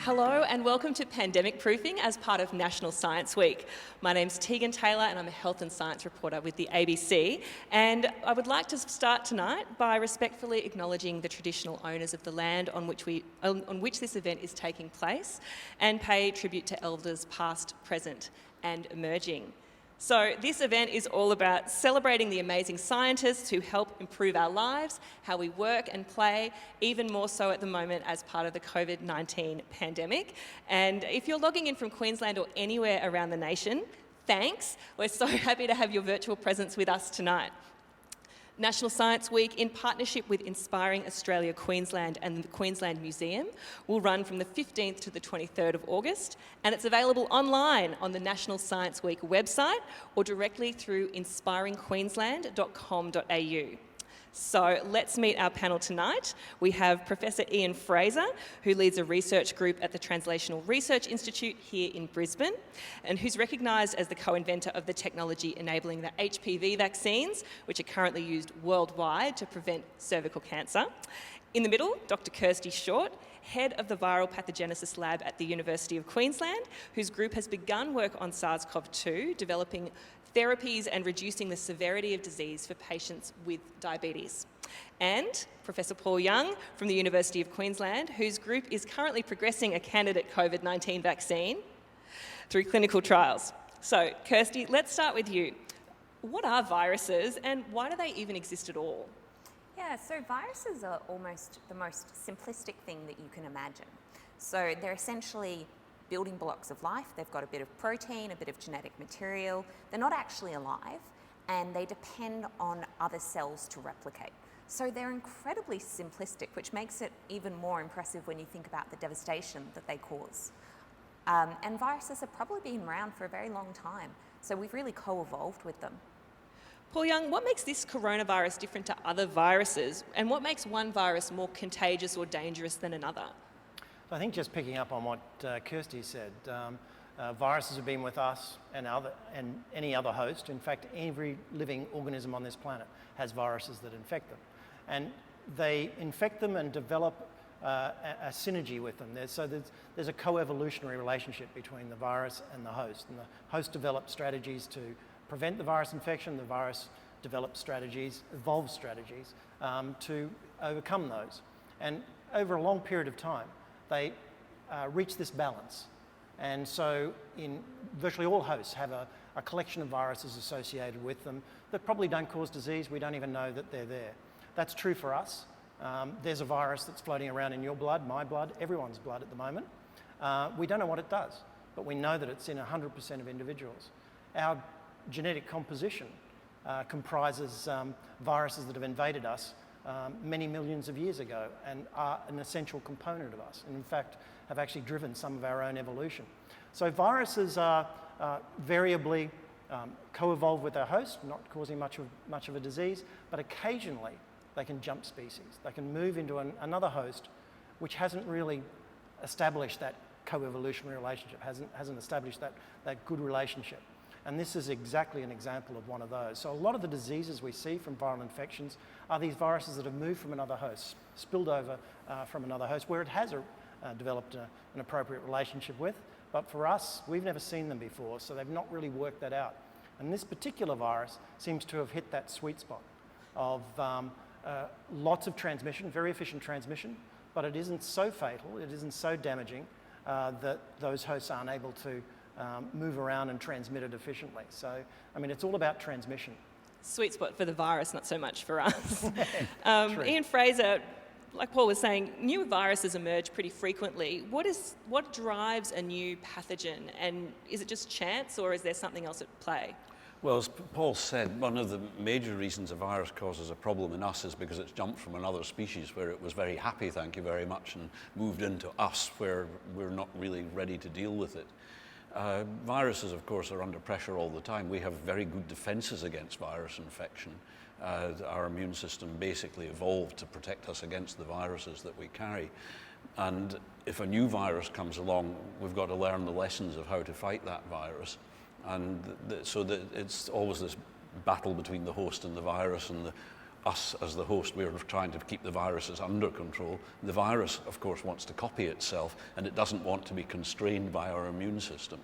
Hello and welcome to Pandemic Proofing as part of National Science Week. My name's Tegan Taylor and I'm a health and science reporter with the ABC. And I would like to start tonight by respectfully acknowledging the traditional owners of the land on which this event is taking place and pay tribute to elders past, present and emerging. So this event is all about celebrating the amazing scientists who help improve our lives, how we work and play, even more so at the moment as part of the COVID-19 pandemic. And if you're logging in from Queensland or anywhere around the nation, thanks. We're so happy to have your virtual presence with us tonight. National Science Week, in partnership with Inspiring Australia Queensland and the Queensland Museum, will run from the 15th to the 23rd of August, and it's available online on the National Science Week website or directly through inspiringqueensland.com.au. So let's meet our panel tonight. We have Professor Ian Fraser, who leads a research group at the Translational Research Institute here in Brisbane, and who's recognised as the co-inventor of the technology enabling the HPV vaccines, which are currently used worldwide to prevent cervical cancer. In the middle, Dr. Kirsty Short, head of the Viral Pathogenesis Lab at the University of Queensland, whose group has begun work on SARS-CoV-2, developing therapies and reducing the severity of disease for patients with diabetes. And Professor Paul Young from the University of Queensland, whose group is currently progressing a candidate COVID-19 vaccine through clinical trials. So, Kirsty, let's start with you. What are viruses and why do they even exist at all? Yeah, so viruses are almost the most simplistic thing that you can imagine. So they're essentially building blocks of life. They've got a bit of protein, a bit of genetic material. They're not actually alive and they depend on other cells to replicate. So they're incredibly simplistic, which makes it even more impressive when you think about the devastation that they cause. And viruses have probably been around for a very long time. So we've really co-evolved with them. Paul Young, what makes this coronavirus different to other viruses, and what makes one virus more contagious or dangerous than another? I think just picking up on what Kirsty said, viruses have been with us and any other host. In fact, every living organism on this planet has viruses that infect them. And they infect them and develop a synergy with them. There's a co-evolutionary relationship between the virus and the host. And the host develops strategies to prevent the virus infection. The virus develops strategies, evolves strategies to overcome those. And over a long period of time, they reach this balance. And so virtually all hosts have a collection of viruses associated with them that probably don't cause disease. We don't even know that they're there. That's true for us. There's a virus that's floating around in your blood, my blood, everyone's blood at the moment. We don't know what it does, but we know that it's in 100% of individuals. Our genetic composition comprises viruses that have invaded us many millions of years ago and are an essential component of us, and in fact have actually driven some of our own evolution. So viruses are variably co-evolve with their host, not causing much of a disease, but occasionally they can jump species. They can move into another host which hasn't really established that co-evolutionary relationship, hasn't established that good relationship. And this is exactly an example of one of those. So a lot of the diseases we see from viral infections are these viruses that have moved from another host, spilled over from another host where it has developed an appropriate relationship with. But for us, we've never seen them before, so they've not really worked that out. And this particular virus seems to have hit that sweet spot of lots of transmission, very efficient transmission, but it isn't so fatal, it isn't so damaging that those hosts aren't able to move around and transmit it efficiently. So, I mean, it's all about transmission. Sweet spot for the virus, not so much for us. Ian Fraser, like Paul was saying, new viruses emerge pretty frequently. What drives a new pathogen, and is it just chance or is there something else at play? Well, as Paul said, one of the major reasons a virus causes a problem in us is because it's jumped from another species where it was very happy, thank you very much, and moved into us where we're not really ready to deal with it. Viruses, of course, are under pressure all the time. We have very good defenses against virus infection. Our immune system basically evolved to protect us against the viruses that we carry. And if a new virus comes along, we've got to learn the lessons of how to fight that virus. And so that it's always this battle between the host and the virus, and us as the host, we're trying to keep the viruses under control. The virus, of course, wants to copy itself, and it doesn't want to be constrained by our immune system.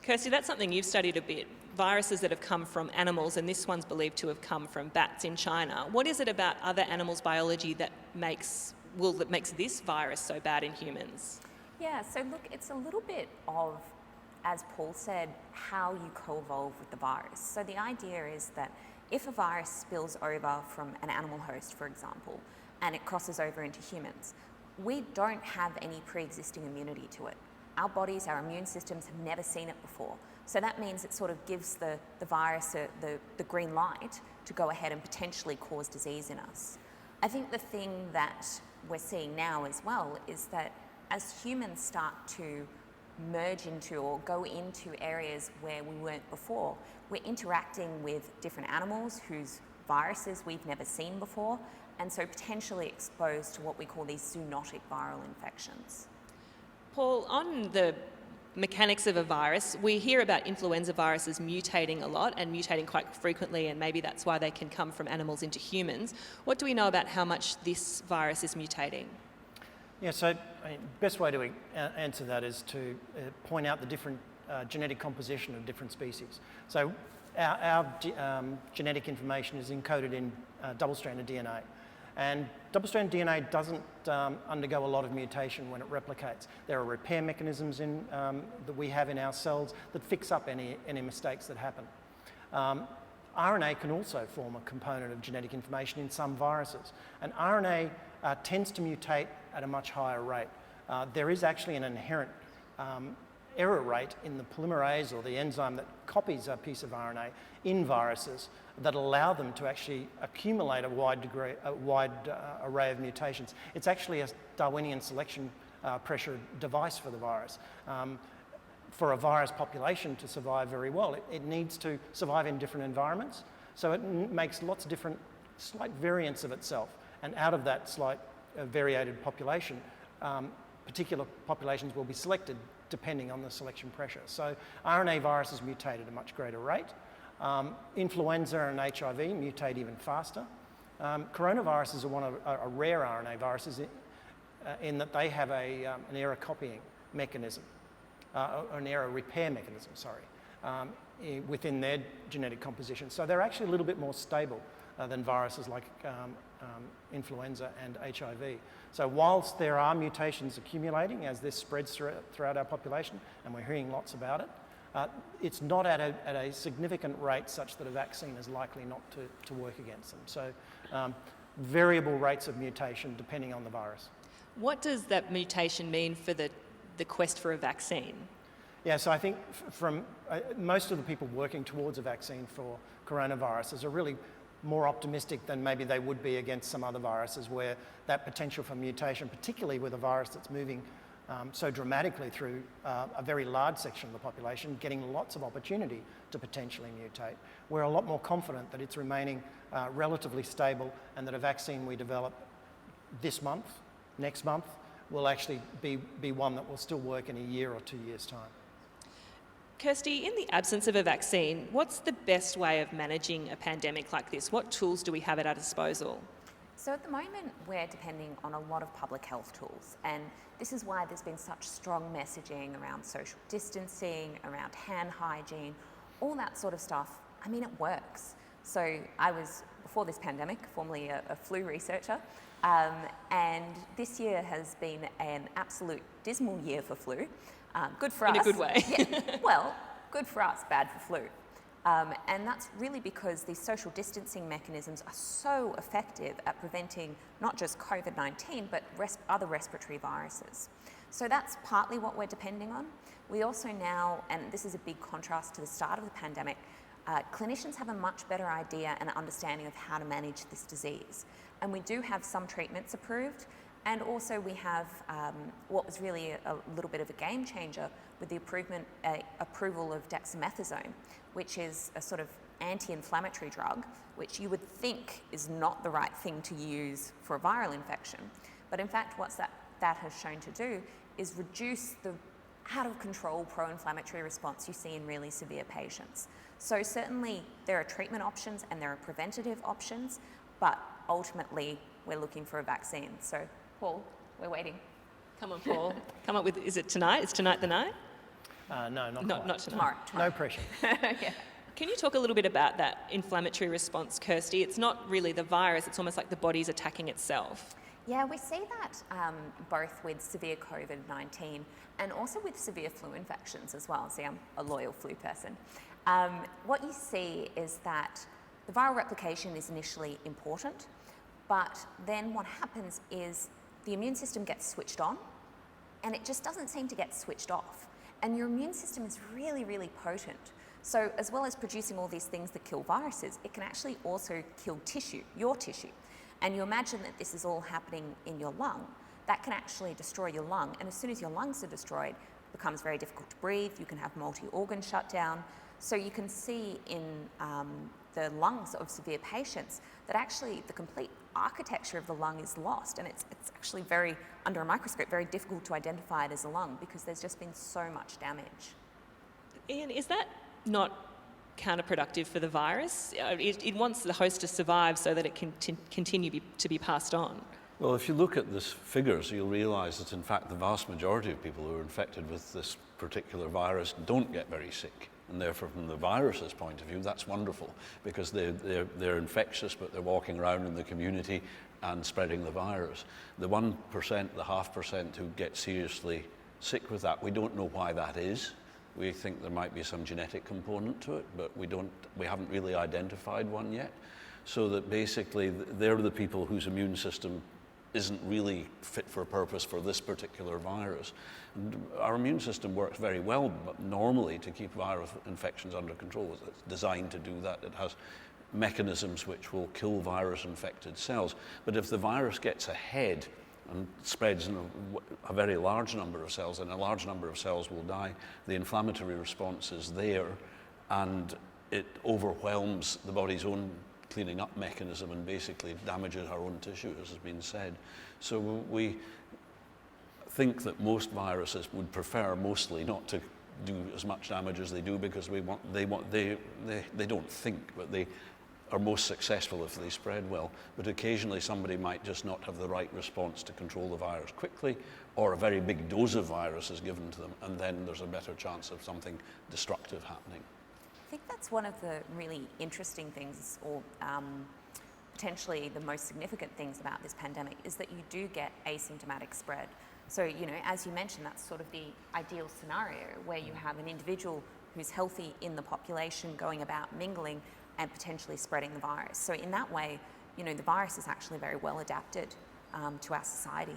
Kirsty, that's something you've studied a bit. Viruses that have come from animals, and this one's believed to have come from bats in China. What is it about other animals' biology that makes this virus so bad in humans? Yeah, so look, it's a little bit of, as Paul said, how you co-evolve with the virus. So the idea is that if a virus spills over from an animal host, for example, and it crosses over into humans, we don't have any pre-existing immunity to it. Our bodies, our immune systems have never seen it before. So that means it sort of gives the virus the green light to go ahead and potentially cause disease in us. I think the thing that we're seeing now as well is that as humans start to merge into or go into areas where we weren't before, we're interacting with different animals whose viruses we've never seen before, and so potentially exposed to what we call these zoonotic viral infections. Paul, on the mechanics of a virus, we hear about influenza viruses mutating a lot and mutating quite frequently, and maybe that's why they can come from animals into humans. What do we know about how much this virus is mutating? Yeah, so best way to answer that is to point out the different genetic composition of different species. So our genetic information is encoded in double-stranded DNA. And double-stranded DNA doesn't undergo a lot of mutation when it replicates. There are repair mechanisms that we have in our cells that fix up any mistakes that happen. RNA can also form a component of genetic information in some viruses. And RNA tends to mutate at a much higher rate. There is actually an inherent error rate in the polymerase or the enzyme that copies a piece of RNA in viruses that allow them to actually accumulate a wide array of mutations. It's actually a Darwinian selection pressure device for the virus. For a virus population to survive very well, it needs to survive in different environments. So it makes lots of different slight variants of itself. And out of that slight variated population, particular populations will be selected depending on the selection pressure. So RNA viruses mutate at a much greater rate. Influenza and HIV mutate even faster. Coronaviruses are rare RNA viruses in that they have an error copying mechanism, an error repair mechanism, within their genetic composition. So they're actually a little bit more stable than viruses like influenza and HIV. So whilst there are mutations accumulating as this spreads throughout our population, and we're hearing lots about it, it's not at a significant rate such that a vaccine is likely not to work against them. So variable rates of mutation depending on the virus. What does that mutation mean for the quest for a vaccine? Yeah, so I think from most of the people working towards a vaccine for coronaviruses are really more optimistic than maybe they would be against some other viruses where that potential for mutation, particularly with a virus that's moving so dramatically through a very large section of the population, getting lots of opportunity to potentially mutate. We're a lot more confident that it's remaining relatively stable and that a vaccine we develop this month, next month, will actually be one that will still work in a year or 2 years' time. Kirsty, in the absence of a vaccine, what's the best way of managing a pandemic like this? What tools do we have at our disposal? So at the moment, we're depending on a lot of public health tools, and this is why there's been such strong messaging around social distancing, around hand hygiene, all that sort of stuff. I mean, it works. So I was, before this pandemic, formerly a flu researcher, and this year has been an absolute dismal year for flu. Good for us. In a good way. Yeah. Well, good for us, bad for flu. And that's really because these social distancing mechanisms are so effective at preventing not just COVID-19, but other respiratory viruses. So that's partly what we're depending on. We also now, and this is a big contrast to the start of the pandemic, clinicians have a much better idea and understanding of how to manage this disease. And we do have some treatments approved, and also we have what was really a little bit of a game changer with the approval of dexamethasone, which is a sort of anti-inflammatory drug, which you would think is not the right thing to use for a viral infection. But in fact, what that has shown to do is reduce the out-of-control pro-inflammatory response you see in really severe patients. So certainly there are treatment options and there are preventative options, but ultimately we're looking for a vaccine. So, Paul, we're waiting. Come on, Paul. Come up with, is it tonight? Is tonight the night? No, not quite. Not tonight. Tomorrow. No pressure. Yeah. Can you talk a little bit about that inflammatory response, Kirsty? It's not really the virus, it's almost like the body's attacking itself. Yeah, we see that both with severe COVID-19 and also with severe flu infections as well. See, I'm a loyal flu person. What you see is that the viral replication is initially important, but then what happens is the immune system gets switched on and it just doesn't seem to get switched off. And your immune system is really, really potent. So as well as producing all these things that kill viruses, it can actually also kill tissue, your tissue. And you imagine that this is all happening in your lung. That can actually destroy your lung. And as soon as your lungs are destroyed, it becomes very difficult to breathe. You can have multi-organ shutdown. So you can see in the lungs of severe patients that actually the complete architecture of the lung is lost. And it's actually very, under a microscope, very difficult to identify it as a lung because there's just been so much damage. Ian, is that not counterproductive for the virus? It wants the host to survive so that it can continue to be passed on. Well, if you look at the figures, you'll realise that in fact the vast majority of people who are infected with this particular virus don't get very sick. And therefore, from the virus's point of view, that's wonderful because they're infectious, but they're walking around in the community and spreading the virus. The 1%, the 0.5% who get seriously sick with that, we don't know why that is. We think there might be some genetic component to it, but we haven't really identified one yet. So that basically they're the people whose immune system isn't really fit for purpose for this particular virus. And our immune system works very well normally to keep viral infections under control. It's designed to do that. It has mechanisms which will kill virus-infected cells. But if the virus gets ahead and spreads in a very large number of cells, and a large number of cells will die, the inflammatory response is there, and it overwhelms the body's own cleaning up mechanism and basically damages our own tissue, as has been said. So we think that most viruses would prefer mostly not to do as much damage as they do because they don't think, but they are most successful if they spread well. But occasionally somebody might just not have the right response to control the virus quickly, or a very big dose of virus is given to them, and then there's a better chance of something destructive happening. I think that's one of the really interesting things, or potentially the most significant things about this pandemic, is that you do get asymptomatic spread. So, you know, as you mentioned, that's sort of the ideal scenario where you have an individual who's healthy in the population going about mingling and potentially spreading the virus. So in that way, you know, the virus is actually very well adapted to our society.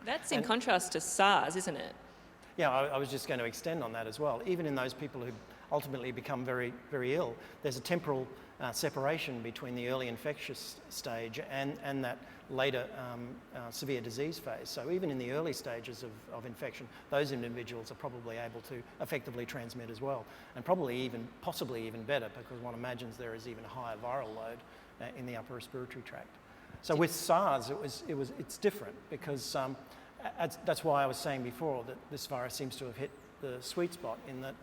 That's in contrast to SARS, isn't it? Yeah, I was just going to extend on that as well. Even in those people who ultimately become very, very ill, there's a temporal separation between the early infectious stage and that later severe disease phase. So even in the early stages of infection, those individuals are probably able to effectively transmit as well, and possibly even better, because one imagines there is even a higher viral load in the upper respiratory tract. So with SARS, it's different because that's why I was saying before that this virus seems to have hit the sweet spot in that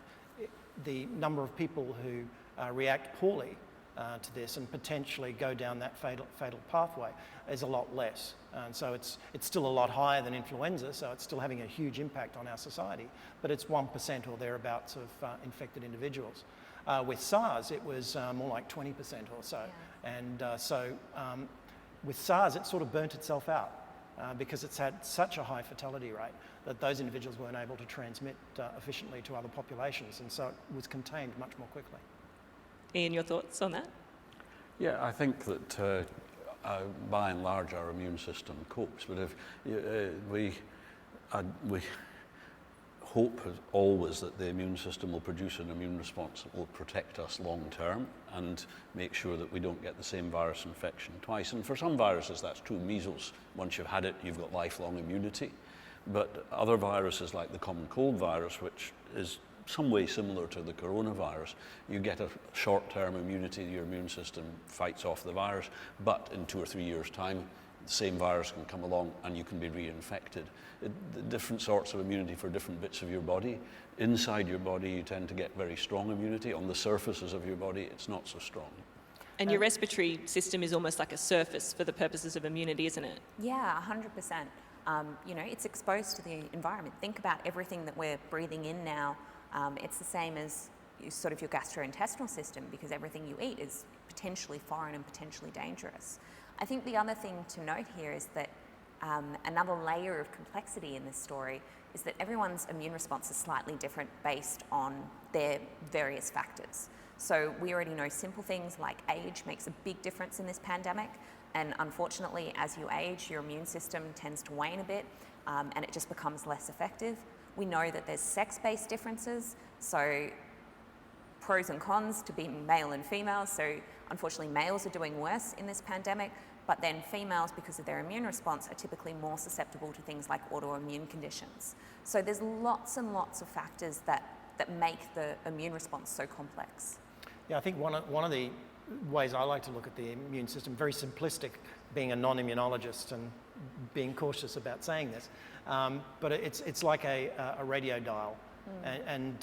the number of people who react poorly to this and potentially go down that fatal pathway is a lot less. And so it's still a lot higher than influenza, so it's still having a huge impact on our society, but it's 1% or thereabouts of infected individuals. With SARS, it was more like 20% or so. Yeah. And so with SARS, it sort of burnt itself out because it's had such a high fatality rate that those individuals weren't able to transmit efficiently to other populations, and so it was contained much more quickly. Ian, your thoughts on that? Yeah, I think that by and large our immune system copes, but if we hope always that the immune system will produce an immune response that will protect us long term and make sure that we don't get the same virus infection twice. And for some viruses that's true. Measles, once you've had it, you've got lifelong immunity. But other viruses like the common cold virus, which is some way similar to the coronavirus, you get a short-term immunity, your immune system fights off the virus, but in 2 or 3 years' time, the same virus can come along and you can be reinfected. Different sorts of immunity for different bits of your body. Inside your body, you tend to get very strong immunity. On the surfaces of your body, it's not so strong. And your respiratory system is almost like a surface for the purposes of immunity, isn't it? Yeah, 100%. It's exposed to the environment. Think about everything that we're breathing in now. It's the same as sort of your gastrointestinal system, because everything you eat is potentially foreign and potentially dangerous. I think the other thing to note here is that another layer of complexity in this story is that everyone's immune response is slightly different based on their various factors. So we already know simple things like age makes a big difference in this pandemic. And unfortunately, as you age, your immune system tends to wane a bit and it just becomes less effective. We know that there's sex-based differences, so pros and cons to being male and female. So unfortunately, males are doing worse in this pandemic, but then females, because of their immune response, are typically more susceptible to things like autoimmune conditions. So there's lots and lots of factors that make the immune response so complex. Yeah, I think one of the ways I like to look at the immune system, very simplistic, being a non-immunologist and being cautious about saying this, but it's like a radio dial, and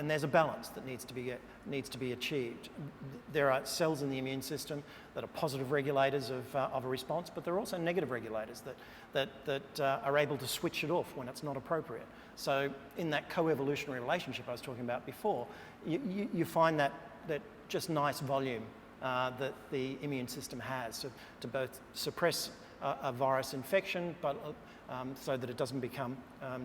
there's a balance that needs to be achieved. There are cells in the immune system that are positive regulators of a response, but there are also negative regulators that are able to switch it off when it's not appropriate. So in that co-evolutionary relationship I was talking about before, you find that just nice volume that the immune system has to both suppress a virus infection, but so that it doesn't become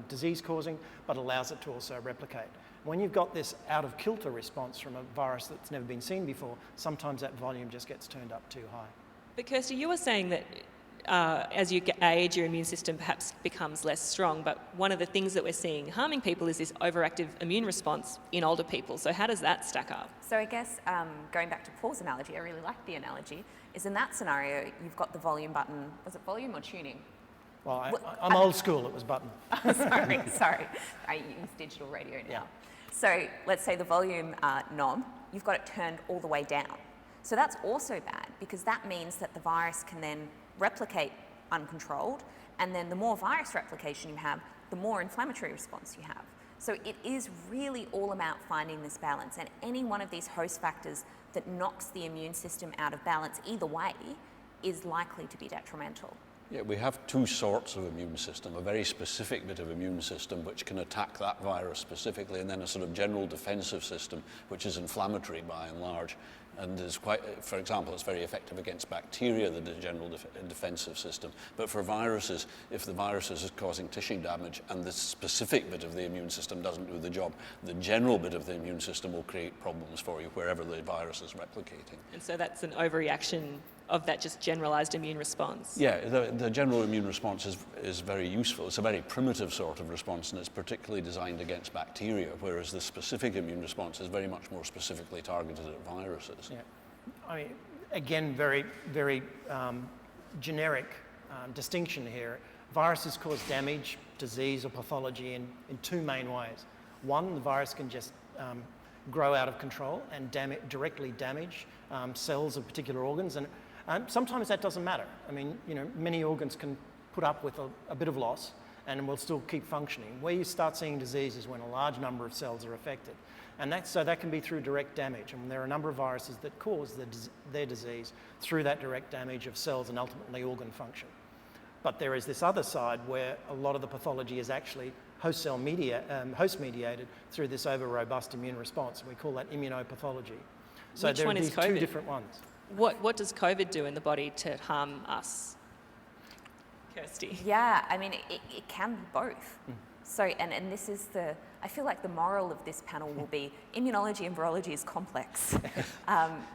disease-causing, but allows it to also replicate. When you've got this out-of-kilter response from a virus that's never been seen before, sometimes that volume just gets turned up too high. But Kirsty, you were saying that as you age, your immune system perhaps becomes less strong, but one of the things that we're seeing harming people is this overactive immune response in older people. So how does that stack up? So I guess going back to Paul's analogy, I really like the analogy, is in that scenario, you've got the volume button. Was it volume or tuning? Well, I'm old school, it was button. Sorry. I use digital radio now. Yeah. So let's say the volume knob, you've got it turned all the way down. So that's also bad, because that means that the virus can then replicate uncontrolled, and then the more virus replication you have, the more inflammatory response you have. So it is really all about finding this balance, and any one of these host factors that knocks the immune system out of balance either way is likely to be detrimental. Yeah, we have two sorts of immune system, a very specific bit of immune system which can attack that virus specifically, and then a sort of general defensive system which is inflammatory by and large, and is quite, for example, it's very effective against bacteria, the general defensive system. But for viruses, if the virus is causing tissue damage and the specific bit of the immune system doesn't do the job, the general bit of the immune system will create problems for you wherever the virus is replicating. And so that's an overreaction of that just generalized immune response. Yeah, the general immune response is very useful. It's a very primitive sort of response, and it's particularly designed against bacteria, whereas the specific immune response is very much more specifically targeted at viruses. Yeah. I mean, again, very, very generic distinction here. Viruses cause damage, disease, or pathology in two main ways. One, the virus can just grow out of control and directly damage cells of particular organs, and sometimes that doesn't matter. I mean, many organs can put up with a bit of loss and will still keep functioning. Where you start seeing disease is when a large number of cells are affected. And that can be through direct damage. And there are a number of viruses that cause their disease through that direct damage of cells and ultimately organ function. But there is this other side where a lot of the pathology is actually host mediated through this over-robust immune response. We call that immunopathology. So Which there one are is these COVID? two different ones. What does COVID do in the body to harm us? Kirsty. Yeah, I mean, it can be both. So, and this is I feel like the moral of this panel will be immunology and virology is complex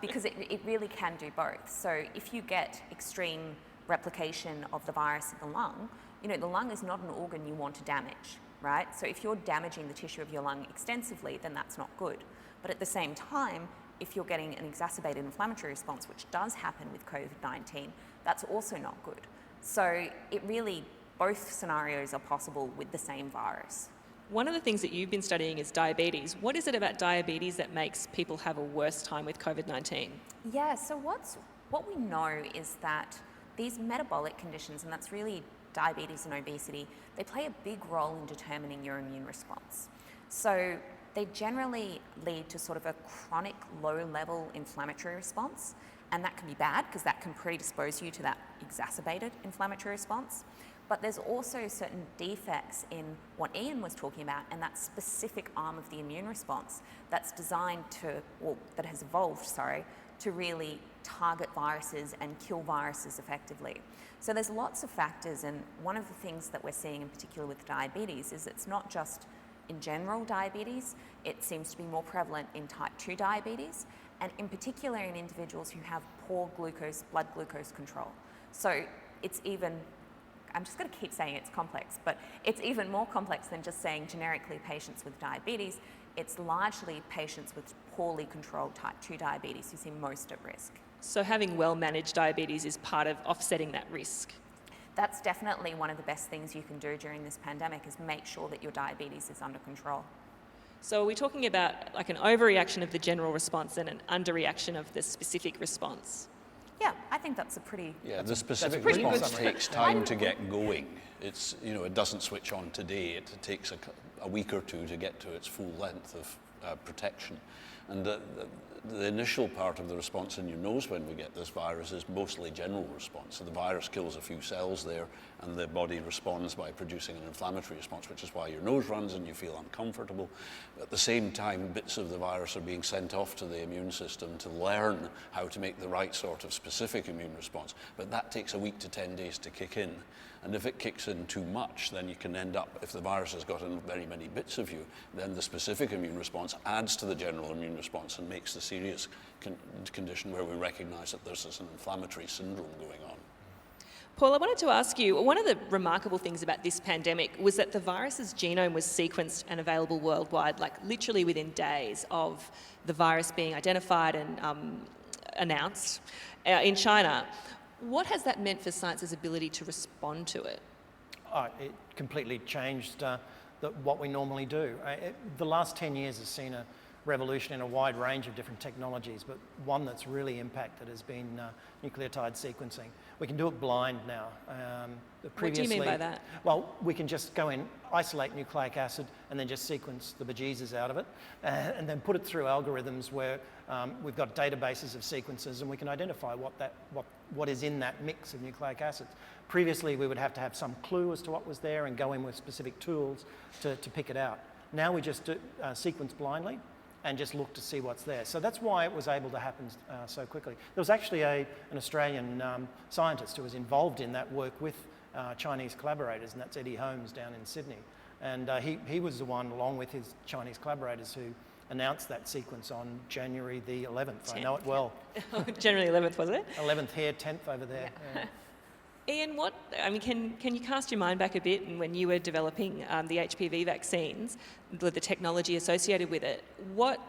because it really can do both. So if you get extreme replication of the virus in the lung, the lung is not an organ you want to damage, right? So if you're damaging the tissue of your lung extensively, then that's not good. But at the same time, if you're getting an exacerbated inflammatory response, which does happen with COVID-19, that's also not good. So it really, both scenarios are possible with the same virus. One of the things that you've been studying is diabetes. What is it about diabetes that makes people have a worse time with COVID-19? Yeah, so what we know is that these metabolic conditions, and that's really diabetes and obesity, they play a big role in determining your immune response. So they generally lead to sort of a chronic low-level inflammatory response, And that can be bad because that can predispose you to that exacerbated inflammatory response. But there's also certain defects in what Ian was talking about, and that specific arm of the immune response that's designed to, or that has evolved, to really target viruses and kill viruses effectively. So there's lots of factors, and one of the things that we're seeing in particular with diabetes is it's not just in general diabetes, it seems to be more prevalent in type 2 diabetes, and in particular in individuals who have poor blood glucose control. So it's even, I'm just going to keep saying it's complex, but it's even more complex than just saying generically patients with diabetes. It's largely patients with poorly controlled type 2 diabetes who seem most at risk. So having well-managed diabetes is part of offsetting that risk. That's definitely one of the best things you can do during this pandemic, is make sure that your diabetes is under control. So are we talking about like an overreaction of the general response and an underreaction of the specific response? Yeah, I think that's a pretty... Yeah, the specific pretty good response summary. takes time to get going. It's, it doesn't switch on today. It takes a week or two to get to its full length of protection. And the initial part of the response in your nose when we get this virus is mostly general response. So the virus kills a few cells there, and the body responds by producing an inflammatory response, which is why your nose runs and you feel uncomfortable. At the same time, bits of the virus are being sent off to the immune system to learn how to make the right sort of specific immune response. But that takes a week to 10 days to kick in. And if it kicks in too much, then you can end up, if the virus has got in very many bits of you, then the specific immune response adds to the general immune response and makes the serious condition where we recognize that there's an inflammatory syndrome going on. Paul, I wanted to ask you, one of the remarkable things about this pandemic was that the virus's genome was sequenced and available worldwide, like literally within days of the virus being identified and announced in China. What has that meant for science's ability to respond to it? It completely changed what we normally do. The last 10 years has seen a revolution in a wide range of different technologies, but one that's really impacted has been nucleotide sequencing. We can do it blind now. What do you mean by that? Well, we can just go in, isolate nucleic acid, and then just sequence the bejesus out of it, and then put it through algorithms where we've got databases of sequences, and we can identify what is in that mix of nucleic acids. Previously, we would have to have some clue as to what was there and go in with specific tools to pick it out. Now we just sequence blindly and just look to see what's there. So that's why it was able to happen so quickly. There was actually an Australian scientist who was involved in that work with Chinese collaborators, and that's Eddie Holmes down in Sydney. And he was the one, along with his Chinese collaborators, who announced that sequence on January the 11th. I know it well. January 11th, was it? 11th here, 10th over there. Yeah. Ian, can you cast your mind back a bit, and when you were developing the HPV vaccines, the technology associated with it, what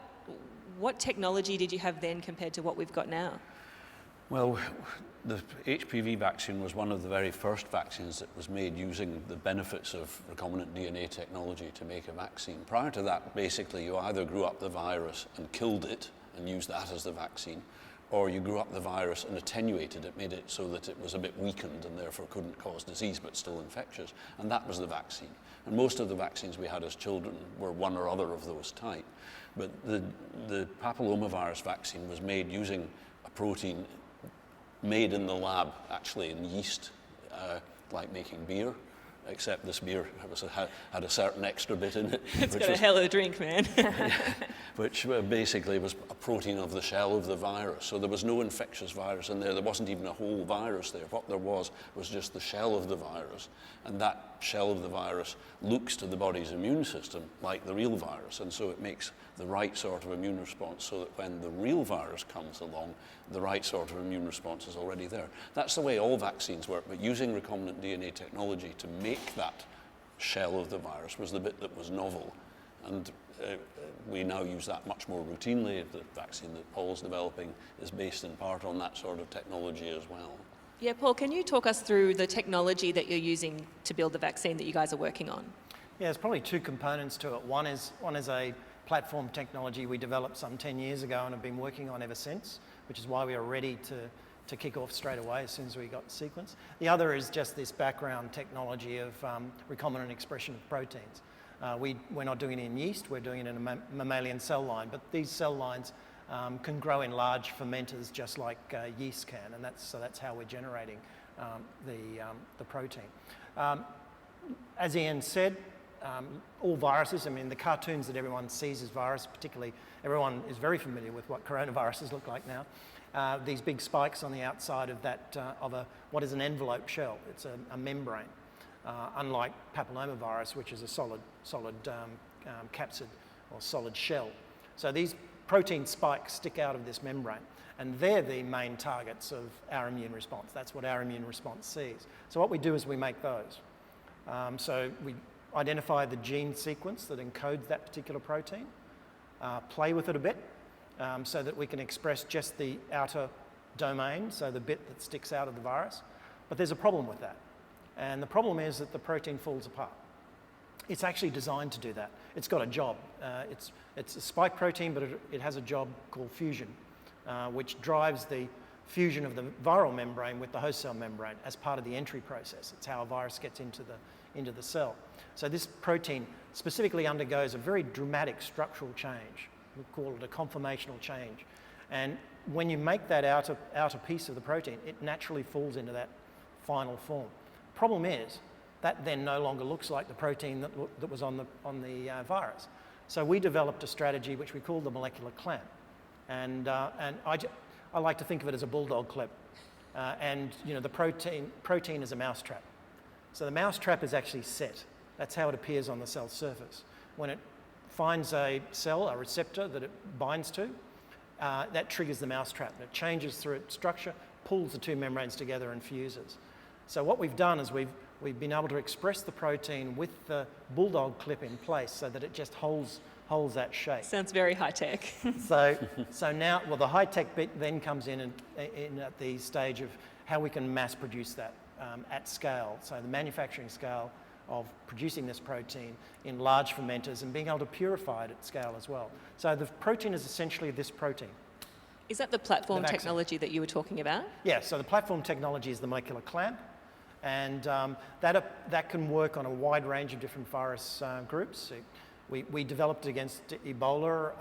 technology did you have then compared to what we've got now? Well, the HPV vaccine was one of the very first vaccines that was made using the benefits of recombinant DNA technology to make a vaccine. Prior to that, basically, you either grew up the virus and killed it and used that as the vaccine, or you grew up the virus and attenuated it, made it so that it was a bit weakened and therefore couldn't cause disease but still infectious. And that was the vaccine. And most of the vaccines we had as children were one or other of those type. But the papillomavirus vaccine was made using a protein made in the lab, actually in yeast, like making beer. Except this beer had a certain extra bit in it. It's got a hell of a drink, man. Which basically was a protein of the shell of the virus. So there was no infectious virus in there. There wasn't even a whole virus there. What there was just the shell of the virus. And that shell of the virus looks to the body's immune system like the real virus. And so it makes the right sort of immune response so that when the real virus comes along, the right sort of immune response is already there. That's the way all vaccines work, but using recombinant DNA technology to make that shell of the virus was the bit that was novel. And we now use that much more routinely. The vaccine that Paul's developing is based in part on that sort of technology as well. Yeah, Paul, can you talk us through the technology that you're using to build the vaccine that you guys are working on? Yeah, there's probably two components to it. One is a platform technology we developed some 10 years ago and have been working on ever since, which is why we are ready to kick off straight away as soon as we got the sequence. The other is just this background technology of recombinant expression of proteins. We're not doing it in yeast, we're doing it in a mammalian cell line, but these cell lines can grow in large fermenters just like yeast can, and that's how we're generating the protein. As Ian said, all viruses, I mean, the cartoons that everyone sees as virus, particularly everyone is very familiar with what coronaviruses look like now. These big spikes on the outside of that, what is an envelope shell. It's a membrane, unlike papillomavirus, which is a solid capsid or solid shell. So these protein spikes stick out of this membrane, and they're the main targets of our immune response. That's what our immune response sees. So what we do is we make those. So we identify the gene sequence that encodes that particular protein, play with it a bit so that we can express just the outer domain, so the bit that sticks out of the virus. But there's a problem with that. And the problem is that the protein falls apart. It's actually designed to do that. It's got a job. It's a spike protein, but it has a job called fusion, which drives the fusion of the viral membrane with the host cell membrane as part of the entry process. It's how a virus gets into the cell. So this protein specifically undergoes a very dramatic structural change. We call it a conformational change. And when you make that outer piece of the protein, it naturally falls into that final form. Problem is, that then no longer looks like the protein that was on the virus. So we developed a strategy which we call the molecular clamp. And I like to think of it as a bulldog clip. And you know, the protein is a mousetrap. So the mousetrap is actually set. That's how it appears on the cell surface. When it finds a cell, a receptor that it binds to, that triggers the mousetrap. And it changes through its structure, pulls the two membranes together and fuses. So what we've done is we've been able to express the protein with the bulldog clip in place so that it just holds that shape. Sounds very high tech. So now, well, the high tech bit then comes in at the stage of how we can mass produce that at scale. So the manufacturing scale of producing this protein in large fermenters and being able to purify it at scale as well. So the protein is essentially this protein. Is that the platform technology that you were talking about? Yeah, so the platform technology is the molecular clamp, and that can work on a wide range of different virus groups. We developed against Ebola,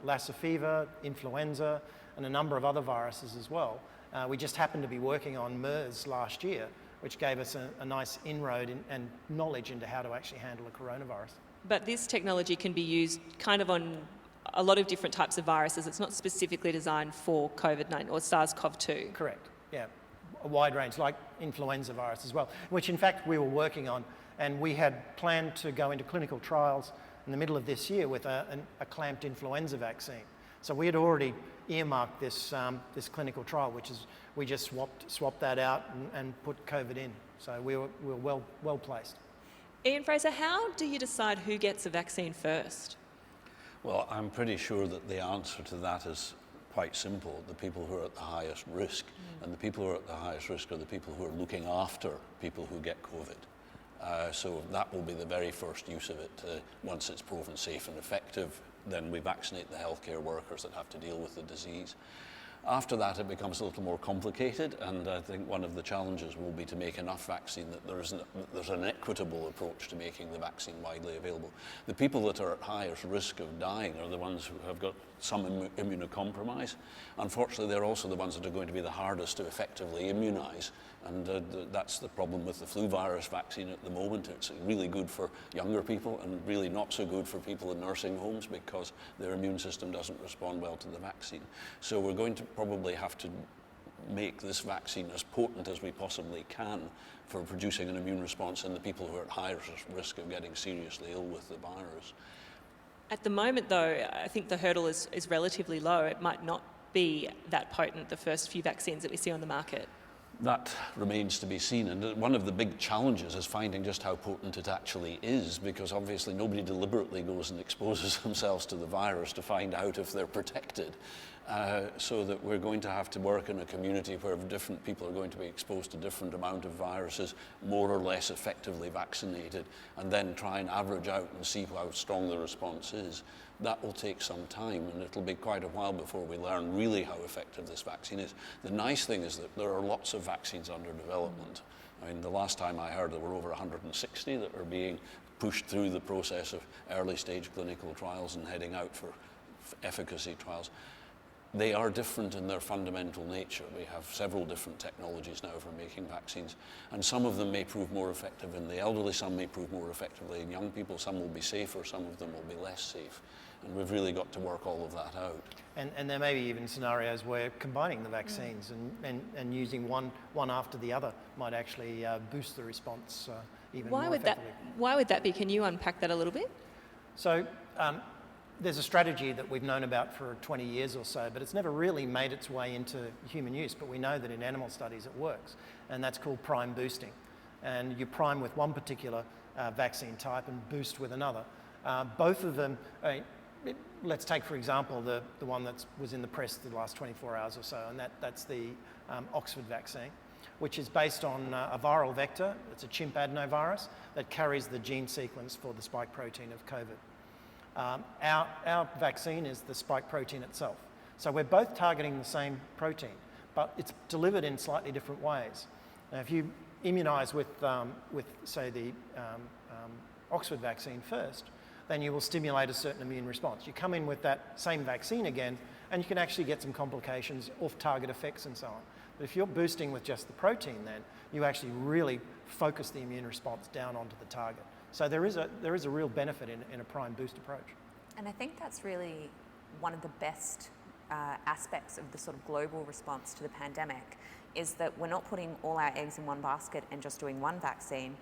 Lassa fever, influenza, and a number of other viruses as well. We just happened to be working on MERS last year, which gave us a nice inroad and knowledge into how to actually handle a coronavirus. But this technology can be used kind of on a lot of different types of viruses. It's not specifically designed for COVID-19 or SARS-CoV-2. Correct, yeah. A wide range, like influenza virus as well, which in fact we were working on, and we had planned to go into clinical trials in the middle of this year with a clamped influenza vaccine. So we had already earmarked this clinical trial, which is we just swapped that out and put COVID in. So we were well placed. Ian Fraser, how do you decide who gets a vaccine first? Well, I'm pretty sure that the answer to that is quite simple. The people who are at the highest risk, and the people who are at the highest risk are the people who are looking after people who get COVID. So that will be the very first use of it. Once it's proven safe and effective, then we vaccinate the healthcare workers that have to deal with the disease. After that, it becomes a little more complicated, and I think one of the challenges will be to make enough vaccine that there's an equitable approach to making the vaccine widely available. The people that are at highest risk of dying are the ones who have got some immunocompromise. Unfortunately, they're also the ones that are going to be the hardest to effectively immunize, and that's the problem with the flu virus vaccine at the moment. It's really good for younger people and really not so good for people in nursing homes because their immune system doesn't respond well to the vaccine. So we're going to probably have to make this vaccine as potent as we possibly can for producing an immune response in the people who are at highest risk of getting seriously ill with the virus. At the moment, though, I think the hurdle is relatively low. It might not be that potent, the first few vaccines that we see on the market. That remains to be seen, and one of the big challenges is finding just how potent it actually is, because obviously nobody deliberately goes and exposes themselves to the virus to find out if they're protected. So that we're going to have to work in a community where different people are going to be exposed to different amount of viruses, more or less effectively vaccinated, and then try and average out and see how strong the response is. That will take some time, and it'll be quite a while before we learn really how effective this vaccine is. The nice thing is that there are lots of vaccines under development. I mean, the last time I heard there were over 160 that are being pushed through the process of early stage clinical trials and heading out for efficacy trials. they are different in their fundamental nature. We have several different technologies now for making vaccines, and some of them may prove more effective in the elderly, some may prove more effectively in young people, some will be safer, some of them will be less safe. And we've really got to work all of that out. And there may be even scenarios where combining the vaccines and using one after the other might actually boost the response even more effectively. Why would that be? Can you unpack that a little bit? So there's a strategy that we've known about for 20 years or so, but it's never really made its way into human use. But we know that in animal studies it works, and that's called prime boosting. And you prime with one particular vaccine type and boost with another. Both of them, let's take for example the one that was in the press the last 24 hours or so, and that's the Oxford vaccine, which is based on a viral vector. It's a chimp adenovirus that carries the gene sequence for the spike protein of COVID. Our vaccine is the spike protein itself. So we're both targeting the same protein, but it's delivered in slightly different ways. Now, if you immunise with say, the Oxford vaccine first, then you will stimulate a certain immune response. You come in with that same vaccine again, and you can actually get some complications, off-target effects and so on. But if you're boosting with just the protein, then you actually really focus the immune response down onto the target. So there is a real benefit in a prime boost approach. And I think that's really one of the best aspects of the sort of global response to the pandemic, is that we're not putting all our eggs in one basket and just doing one vaccine.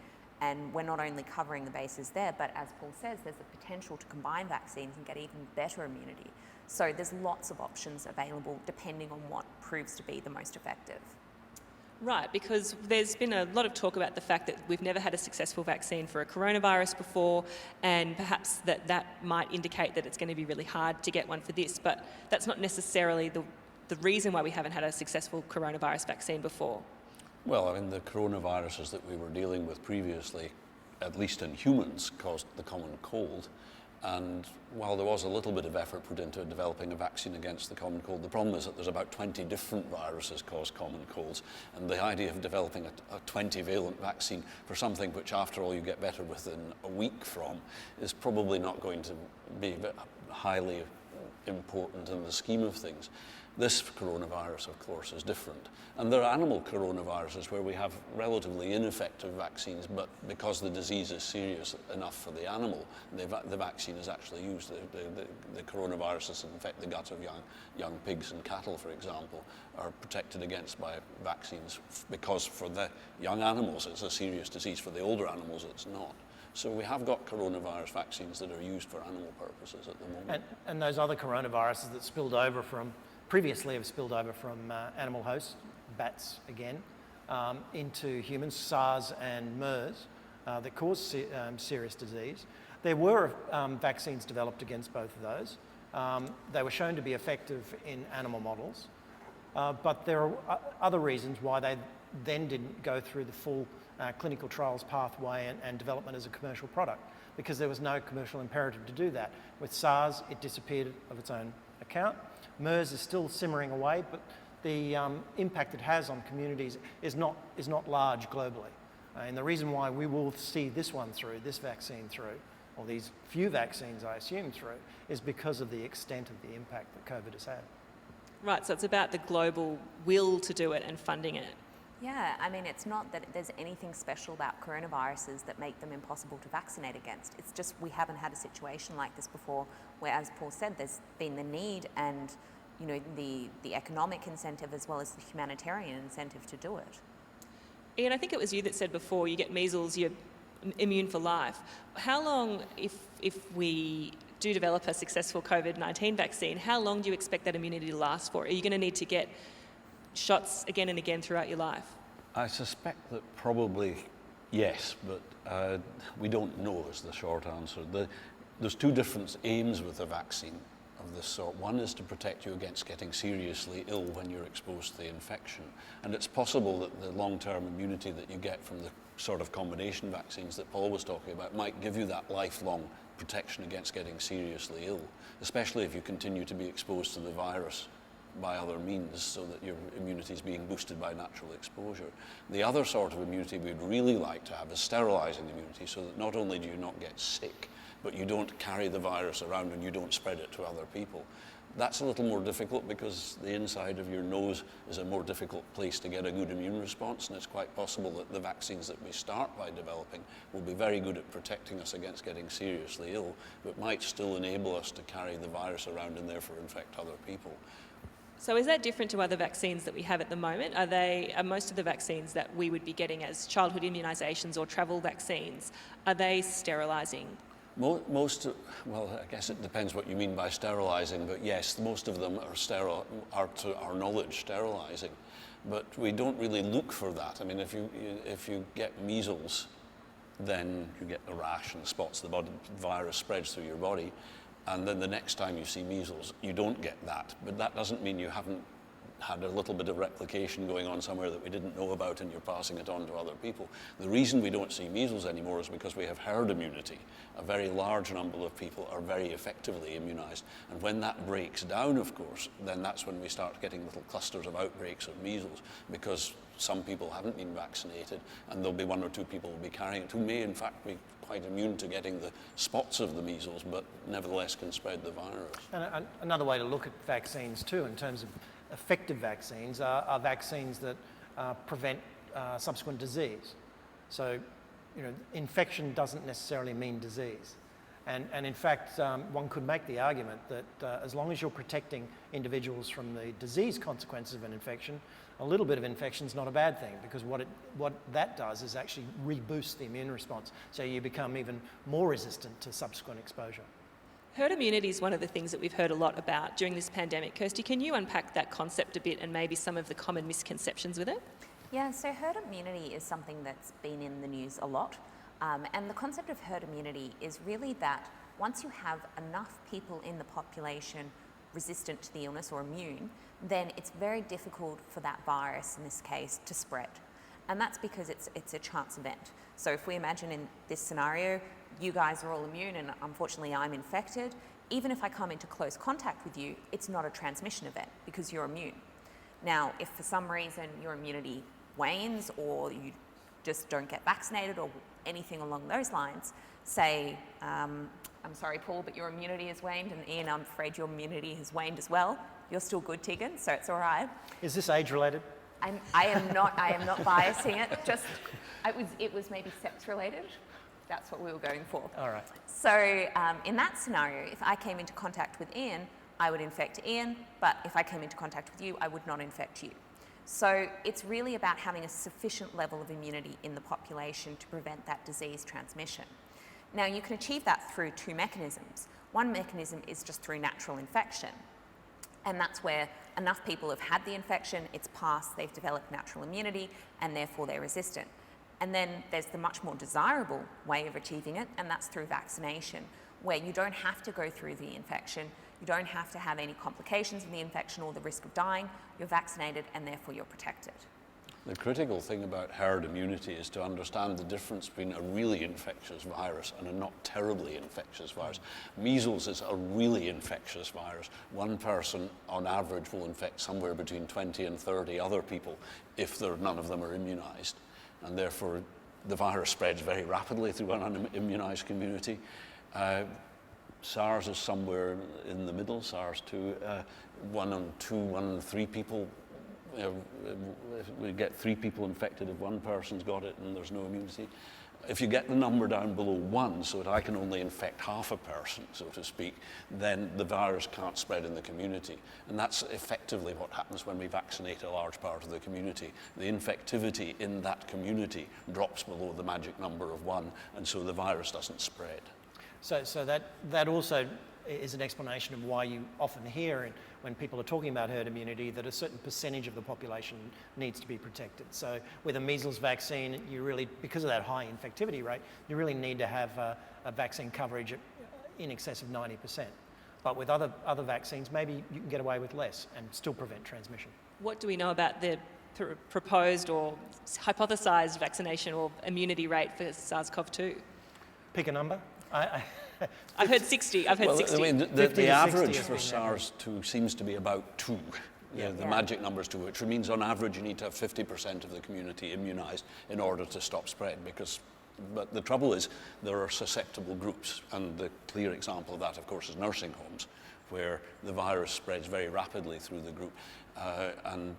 And we're not only covering the bases there, but as Paul says, there's the potential to combine vaccines and get even better immunity. So there's lots of options available depending on what proves to be the most effective. Right, because there's been a lot of talk about the fact that we've never had a successful vaccine for a coronavirus before, and perhaps that might indicate that it's going to be really hard to get one for this, but that's not necessarily the reason why we haven't had a successful coronavirus vaccine before. Well, I mean, the coronaviruses that we were dealing with previously, at least in humans, caused the common cold. And while there was a little bit of effort put into developing a vaccine against the common cold, the problem is that there's about 20 different viruses cause common colds. And the idea of developing a 20-valent vaccine for something which, after all, you get better within a week from is probably not going to be highly important in the scheme of things. This coronavirus, of course, is different. And there are animal coronaviruses where we have relatively ineffective vaccines, but because the disease is serious enough for the animal, the vaccine is actually used. The coronaviruses that infect the gut of young pigs and cattle, for example, are protected against by vaccines because for the young animals it's a serious disease, for the older animals it's not. So we have got coronavirus vaccines that are used for animal purposes at the moment. And those other coronaviruses that previously have spilled over from animal hosts, bats again, into humans, SARS and MERS, that cause serious disease. There were vaccines developed against both of those. They were shown to be effective in animal models, but there are other reasons why they then didn't go through the full clinical trials pathway and development as a commercial product, because there was no commercial imperative to do that. With SARS, it disappeared of its own account. MERS is still simmering away, but the impact it has on communities is not large globally. And the reason why we will see this vaccine through, or these few vaccines I assume through, is because of the extent of the impact that COVID has had. Right, so it's about the global will to do it and funding it. Yeah, I mean, it's not that there's anything special about coronaviruses that make them impossible to vaccinate against. It's just we haven't had a situation like this before where, as Paul said, there's been the need and the economic incentive as well as the humanitarian incentive to do it. Ian, I think it was you that said before, you get measles, you're immune for life. How long, if we do develop a successful COVID-19 vaccine, how long do you expect that immunity to last for? Are you going to need to get shots again and again throughout your life? I suspect that probably yes, but we don't know is the short answer. There's two different aims with a vaccine of this sort. One is to protect you against getting seriously ill when you're exposed to the infection. And it's possible that the long-term immunity that you get from the sort of combination vaccines that Paul was talking about might give you that lifelong protection against getting seriously ill, especially if you continue to be exposed to the virus by other means, so that your immunity is being boosted by natural exposure. The other sort of immunity we'd really like to have is sterilizing immunity, so that not only do you not get sick, but you don't carry the virus around and you don't spread it to other people. That's a little more difficult because the inside of your nose is a more difficult place to get a good immune response, and it's quite possible that the vaccines that we start by developing will be very good at protecting us against getting seriously ill, but might still enable us to carry the virus around and therefore infect other people. So is that different to other vaccines that we have at the moment? Are most of the vaccines that we would be getting as childhood immunisations or travel vaccines, are they sterilising? Most, well, I guess it depends what you mean by sterilising, but yes, most of them are to our knowledge sterilising. But we don't really look for that. I mean, if you get measles, then you get the rash and the spots, the virus spreads through your body, and then the next time you see measles, you don't get that. But that doesn't mean you haven't had a little bit of replication going on somewhere that we didn't know about and you're passing it on to other people. The reason we don't see measles anymore is because we have herd immunity. A very large number of people are very effectively immunized. And when that breaks down, of course, then that's when we start getting little clusters of outbreaks of measles, because some people haven't been vaccinated and there'll be 1 or 2 people will be carrying it who may in fact be quite immune to getting the spots of the measles, but nevertheless can spread the virus. And another way to look at vaccines too, in terms of effective vaccines, are vaccines that prevent subsequent disease. So, you know, infection doesn't necessarily mean disease. And in fact, one could make the argument that as long as you're protecting individuals from the disease consequences of an infection, a little bit of infection is not a bad thing, because what that does is actually reboost the immune response, so you become even more resistant to subsequent exposure. Herd immunity is one of the things that we've heard a lot about during this pandemic. Kirsty, can you unpack that concept a bit and maybe some of the common misconceptions with it? Yeah, so herd immunity is something that's been in the news a lot. And the concept of herd immunity is really that once you have enough people in the population resistant to the illness or immune, then it's very difficult for that virus, in this case, to spread. And that's because it's a chance event. So if we imagine in this scenario, you guys are all immune and unfortunately I'm infected, even if I come into close contact with you, it's not a transmission event because you're immune. Now, if for some reason your immunity wanes or you just don't get vaccinated or anything along those lines, say, I'm sorry, Paul, but your immunity has waned, and Ian, I'm afraid your immunity has waned as well. You're still good, Tegan, so it's all right. Is this age-related? I am not biasing it. Just, it was maybe sex-related. That's what we were going for. All right. So in that scenario, if I came into contact with Ian, I would infect Ian, but if I came into contact with you, I would not infect you. So it's really about having a sufficient level of immunity in the population to prevent that disease transmission. Now, you can achieve that through 2 mechanisms. One mechanism is just through natural infection, and that's where enough people have had the infection, it's passed, they've developed natural immunity, and therefore they're resistant. And then there's the much more desirable way of achieving it, and that's through vaccination, where you don't have to go through the infection, you don't have to have any complications of the infection or the risk of dying, you're vaccinated and therefore you're protected. The critical thing about herd immunity is to understand the difference between a really infectious virus and a not terribly infectious virus. Measles is a really infectious virus. One person on average will infect somewhere between 20 and 30 other people if none of them are immunized. And therefore the virus spreads very rapidly through an unimmunized community. SARS is somewhere in the middle, SARS-2, 1 in 3 people. We get 3 people infected if one person's got it and there's no immunity. If you get the number down below 1, so that I can only infect half a person, so to speak, then the virus can't spread in the community. And that's effectively what happens when we vaccinate a large part of the community. The infectivity in that community drops below the magic number of 1, and so the virus doesn't spread. So that also is an explanation of why you often hear when people are talking about herd immunity that a certain percentage of the population needs to be protected. So with a measles vaccine, you really, because of that high infectivity rate, you really need to have a vaccine coverage in excess of 90%. But with other vaccines, maybe you can get away with less and still prevent transmission. What do we know about the proposed or hypothesised vaccination or immunity rate for SARS-CoV-2? Pick a number. I've heard 60. I've heard well, 60. I mean, the 50 to average 60 for SARS-2 seems to be about 2. The magic number is 2, which means on average you need to have 50% of the community immunised in order to stop spread, because But the trouble is there are susceptible groups, and the clear example of that, of course, is nursing homes, where the virus spreads very rapidly through the group. And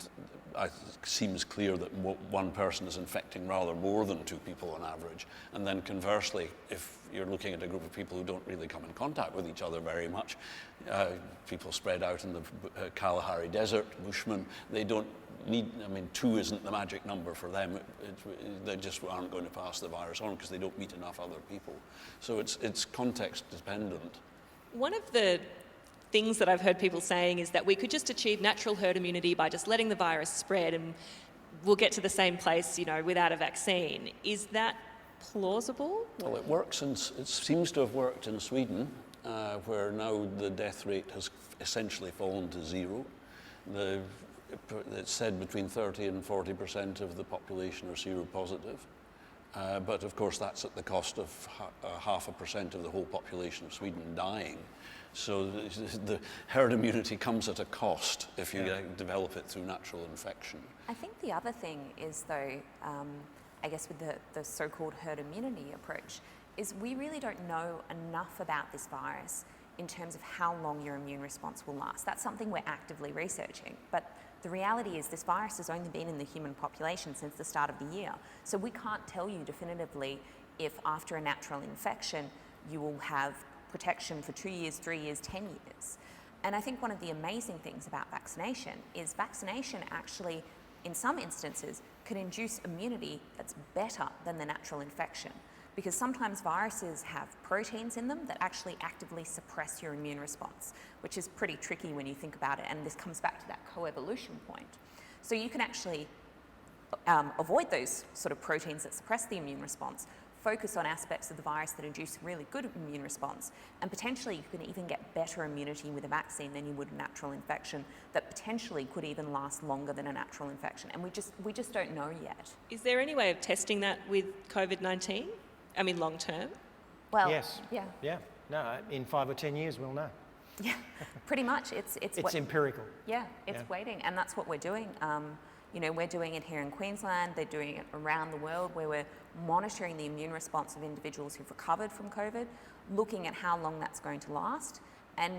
it seems clear that one person is infecting rather more than 2 people on average. And then conversely, if you're looking at a group of people who don't really come in contact with each other very much, people spread out in the Kalahari Desert, Bushmen, they don't need, 2 isn't the magic number for them. They just aren't going to pass the virus on because they don't meet enough other people. So it's context dependent. One of the things that I've heard people saying is that we could just achieve natural herd immunity by just letting the virus spread and we'll get to the same place, without a vaccine. Is that plausible? Well, it works, and it seems to have worked in Sweden, where now the death rate has essentially fallen to 0. It's said between 30 and 40% of the population are seropositive. But of course, that's at the cost of 0.5% of the whole population of Sweden dying. So the herd immunity comes at a cost if you develop it through natural infection. I think the other thing is, though, I guess with the so-called herd immunity approach, is we really don't know enough about this virus in terms of how long your immune response will last. That's something we're actively researching. But the reality is this virus has only been in the human population since the start of the year. So we can't tell you definitively if after a natural infection you will have protection for 2 years, 3 years, 10 years. And I think one of the amazing things about vaccination is vaccination actually, in some instances, can induce immunity that's better than the natural infection. Because sometimes viruses have proteins in them that actually actively suppress your immune response, which is pretty tricky when you think about it. And this comes back to that coevolution point. So you can actually avoid those sort of proteins that suppress the immune response, focus on aspects of the virus that induce really good immune response, and potentially you can even get better immunity with a vaccine than you would a natural infection that potentially could even last longer than a natural infection. And we just don't know yet. Is there any way of testing that with COVID-19? Long term? Well, Yes. Yeah. Yeah. No, in 5 or 10 years, we'll know. Yeah, pretty much. It's empirical. Yeah, it's waiting, and that's what we're doing. We're doing it here in Queensland. They're doing it around the world, where we're monitoring the immune response of individuals who've recovered from COVID, looking at how long that's going to last. And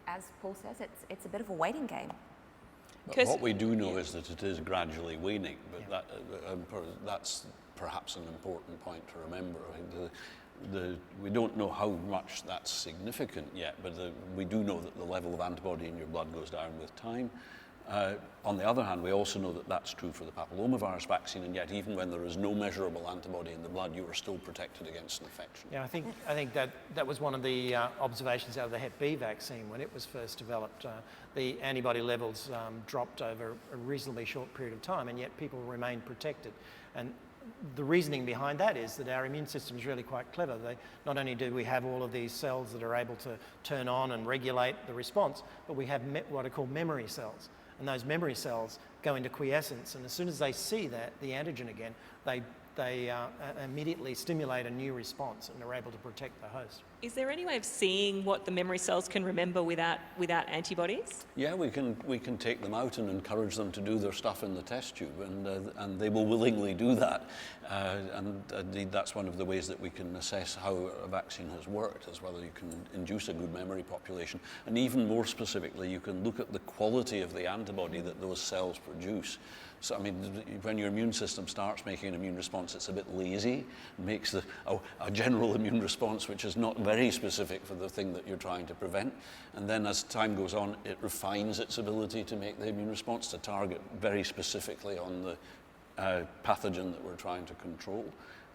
as Paul says, it's a bit of a waiting game. But what we do know is that it is gradually waning, but that's perhaps an important point to remember. We don't know how much that's significant yet, but we do know that the level of antibody in your blood goes down with time. On the other hand, we also know that that's true for the papillomavirus vaccine, and yet even when there is no measurable antibody in the blood, you are still protected against infection. Yeah, I think that was one of the observations out of the Hep B vaccine when it was first developed. The antibody levels dropped over a reasonably short period of time, and yet people remained protected. And the reasoning behind that is that our immune system is really quite clever. Not only do we have all of these cells that are able to turn on and regulate the response, but we have what are called memory cells. And those memory cells go into quiescence, and as soon as they see the antigen again, they immediately stimulate a new response and are able to protect the host. Is there any way of seeing what the memory cells can remember without antibodies? Yeah, we can take them out and encourage them to do their stuff in the test tube, and they will willingly do that. And indeed, that's one of the ways that we can assess how a vaccine has worked, is whether you can induce a good memory population. And even more specifically, you can look at the quality of the antibody that those cells produce. So, when your immune system starts making an immune response, it's a bit lazy, makes a general immune response which is not very specific for the thing that you're trying to prevent. And then as time goes on, it refines its ability to make the immune response to target very specifically on the pathogen that we're trying to control.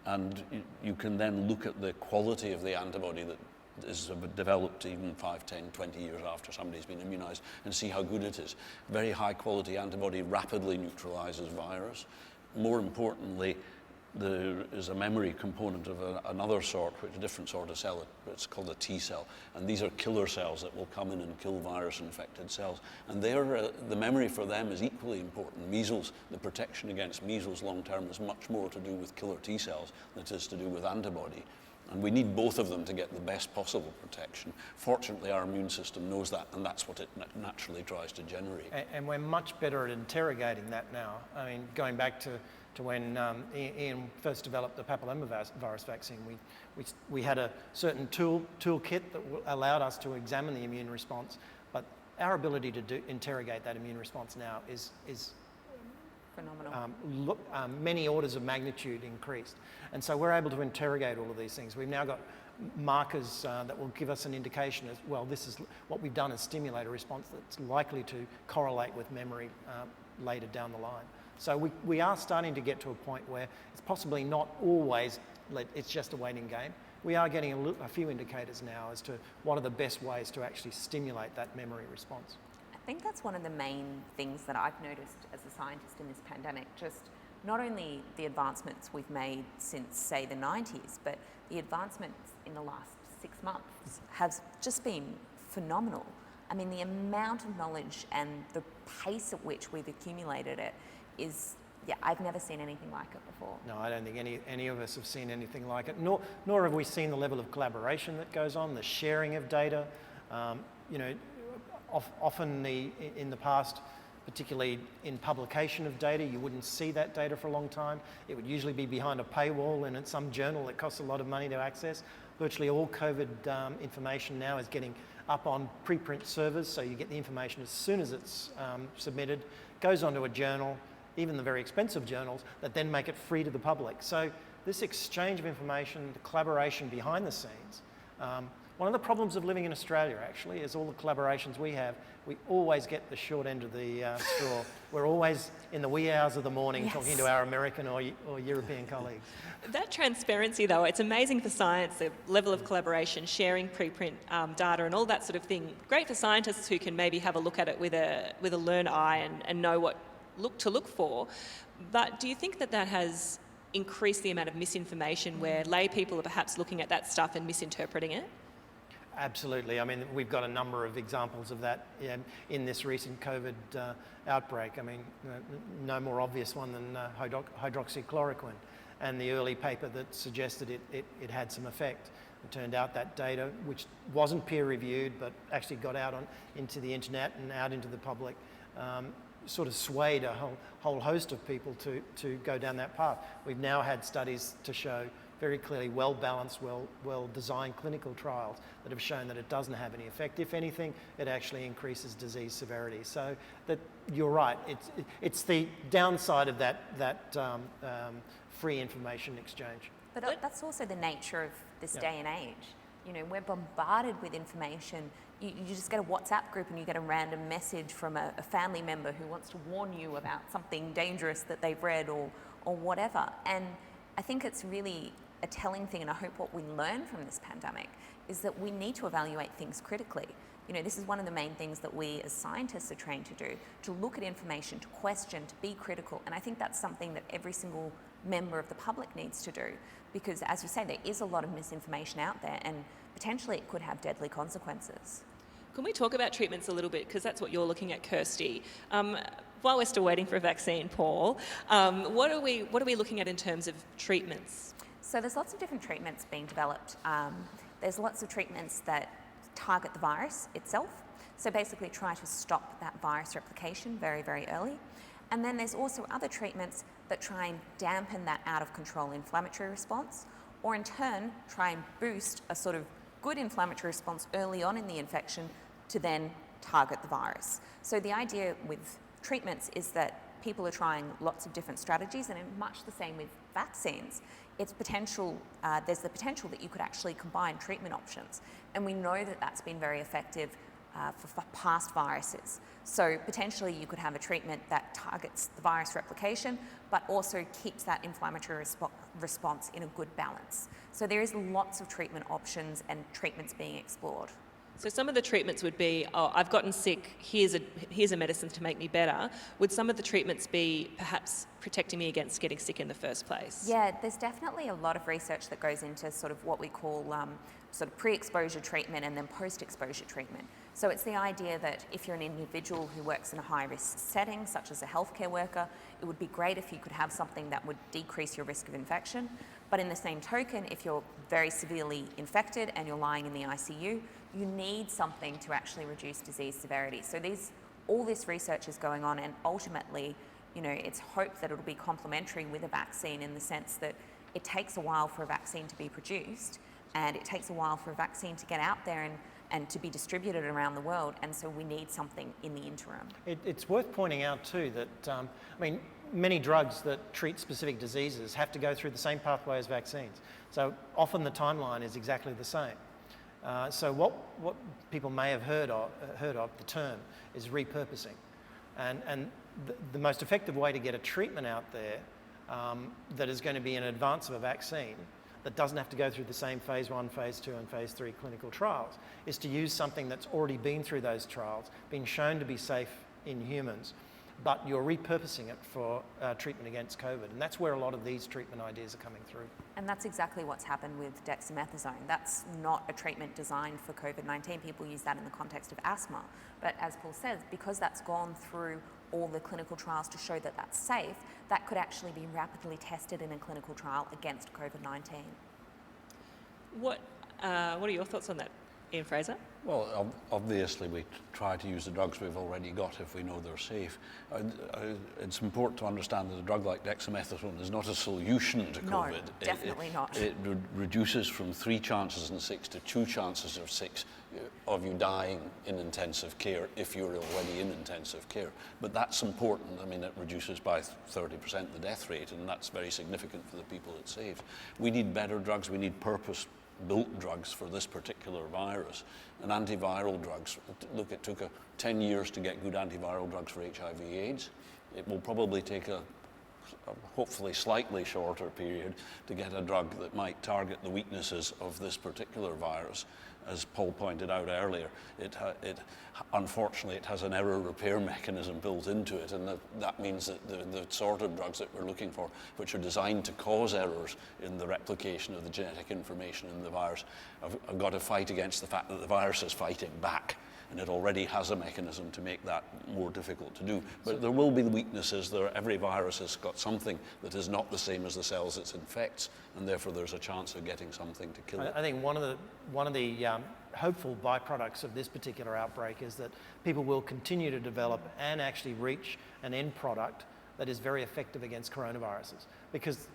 And you can then look at the quality of the antibody that is developed even 5, 10, 20 years after somebody's been immunized and see how good it is. Very high quality antibody rapidly neutralizes virus. More importantly, there is a memory component of another sort, which is a different sort of cell. It's called a T cell. And these are killer cells that will come in and kill virus-infected cells. And the memory for them is equally important. Measles, the protection against measles long term is much more to do with killer T cells than it is to do with antibody. And we need both of them to get the best possible protection. Fortunately, our immune system knows that, and that's what it naturally tries to generate. And we're much better at interrogating that now. I mean, going back to when Ian first developed the papillomavirus vaccine, we had a certain toolkit that allowed us to examine the immune response, but our ability to interrogate that immune response now is Phenomenal. many orders of magnitude increased. And so we're able to interrogate all of these things. We've now got markers that will give us an indication as, well, this is what we've done is stimulate a response that's likely to correlate with memory later down the line. So we are starting to get to a point where it's possibly not always, it's just a waiting game. We are getting a few indicators now as to what are the best ways to actually stimulate that memory response. I think that's one of the main things that I've noticed as a scientist in this pandemic, just not only the advancements we've made since, say, the 90s, but the advancements in the last 6 months have just been phenomenal. I mean, the amount of knowledge and the pace at which we've accumulated it is, yeah, I've never seen anything like it before. No, I don't think any of us have seen anything like it, nor have we seen the level of collaboration that goes on, the sharing of data. Often in the past, particularly in publication of data, you wouldn't see that data for a long time. It would usually be behind a paywall and in some journal that costs a lot of money to access. Virtually all COVID information now is getting up on preprint servers, so you get the information as soon as it's submitted, goes onto a journal, even the very expensive journals, that then make it free to the public. So this exchange of information, the collaboration behind the scenes, one of the problems of living in Australia, actually, is all the collaborations we have, we always get the short end of the straw. We're always in the wee hours of the morning talking to our American or European colleagues. That transparency, though, it's amazing for science, the level of collaboration, sharing preprint data and all that sort of thing. Great for scientists who can maybe have a look at it with a learned eye and know what to look for. But do you think that has increased the amount of misinformation where lay people are perhaps looking at that stuff and misinterpreting it? Absolutely. I mean, we've got a number of examples of that in this recent COVID outbreak. I mean, no more obvious one than hydroxychloroquine and the early paper that suggested it had some effect. It turned out that data, which wasn't peer-reviewed but actually got out into the internet and out into the public, sort of swayed a whole host of people to go down that path. We've now had studies to show very clearly well-balanced, well-designed clinical trials that have shown that it doesn't have any effect. If anything, it actually increases disease severity. So that you're right. It's the downside of that free information exchange. But that's also the nature of this day and age. You know, we're bombarded with information. You just get a WhatsApp group and you get a random message from a family member who wants to warn you about something dangerous that they've read or whatever. And I think it's really a telling thing, and I hope what we learn from this pandemic is that we need to evaluate things critically. You know, this is one of the main things that we as scientists are trained to do, to look at information, to question, to be critical. And I think that's something that every single member of the public needs to do, because as you say, there is a lot of misinformation out there and potentially it could have deadly consequences. Can we talk about treatments a little bit, because that's what you're looking at, Kirsty. While we're still waiting for a vaccine, Paul, what are we looking at in terms of treatments? So there's lots of different treatments being developed. There's lots of treatments that target the virus itself, so basically try to stop that virus replication very, very early. And then there's also other treatments that try and dampen that out-of-control inflammatory response, or in turn try and boost a sort of good inflammatory response early on in the infection to then target the virus. So the idea with treatments is that people are trying lots of different strategies, and much the same with vaccines. There's the potential that you could actually combine treatment options, and we know that that's been very effective for past viruses. So potentially you could have a treatment that targets the virus replication, but also keeps that inflammatory response in a good balance. So there is lots of treatment options and treatments being explored. So some of the treatments would be, I've gotten sick, here's a medicine to make me better. Would some of the treatments be perhaps protecting me against getting sick in the first place? Yeah, there's definitely a lot of research that goes into sort of what we call sort of pre-exposure treatment and then post-exposure treatment. So it's the idea that if you're an individual who works in a high-risk setting, such as a healthcare worker, it would be great if you could have something that would decrease your risk of infection. But in the same token, if you're very severely infected and you're lying in the ICU, you need something to actually reduce disease severity. So all this research is going on, and ultimately, it's hoped that it'll be complementary with a vaccine, in the sense that it takes a while for a vaccine to be produced, and it takes a while for a vaccine to get out there and to be distributed around the world, and so we need something in the interim. It's worth pointing out too that, many drugs that treat specific diseases have to go through the same pathway as vaccines. So often the timeline is exactly the same. So what people may have heard of, the term, is repurposing. And the most effective way to get a treatment out there that is going to be in advance of a vaccine, that doesn't have to go through the same phase 1, phase 2 and phase 3 clinical trials, is to use something that's already been through those trials, been shown to be safe in humans, but you're repurposing it for treatment against COVID. And that's where a lot of these treatment ideas are coming through. And that's exactly what's happened with dexamethasone. That's not a treatment designed for COVID-19. People use that in the context of asthma. But as Paul says, because that's gone through all the clinical trials to show that that's safe, that could actually be rapidly tested in a clinical trial against COVID-19. What are your thoughts on that, Ian Fraser? Well, obviously we try to use the drugs we've already got if we know they're safe. It's important to understand that a drug like dexamethasone is not a solution to COVID. No, definitely not. It reduces from 3 chances in 6 to 2 chances of 6 of you dying in intensive care if you're already in intensive care. But that's important. I mean, it reduces by 30% the death rate, and that's very significant for the people it saves. We need better drugs. We need purpose-built drugs for this particular virus. And antiviral drugs, look, it took 10 years to get good antiviral drugs for HIV/AIDS. It will probably take a hopefully slightly shorter period to get a drug that might target the weaknesses of this particular virus. As Paul pointed out earlier, unfortunately it has an error repair mechanism built into it, and that means that the sort of drugs that we're looking for, which are designed to cause errors in the replication of the genetic information in the virus, have got to fight against the fact that the virus is fighting back. And it already has a mechanism to make that more difficult to do. But there will be weaknesses. Every virus has got something that is not the same as the cells it infects, and therefore there's a chance of getting something to kill it. I think one of the hopeful byproducts of this particular outbreak is that people will continue to develop and actually reach an end product that is very effective against coronaviruses. Because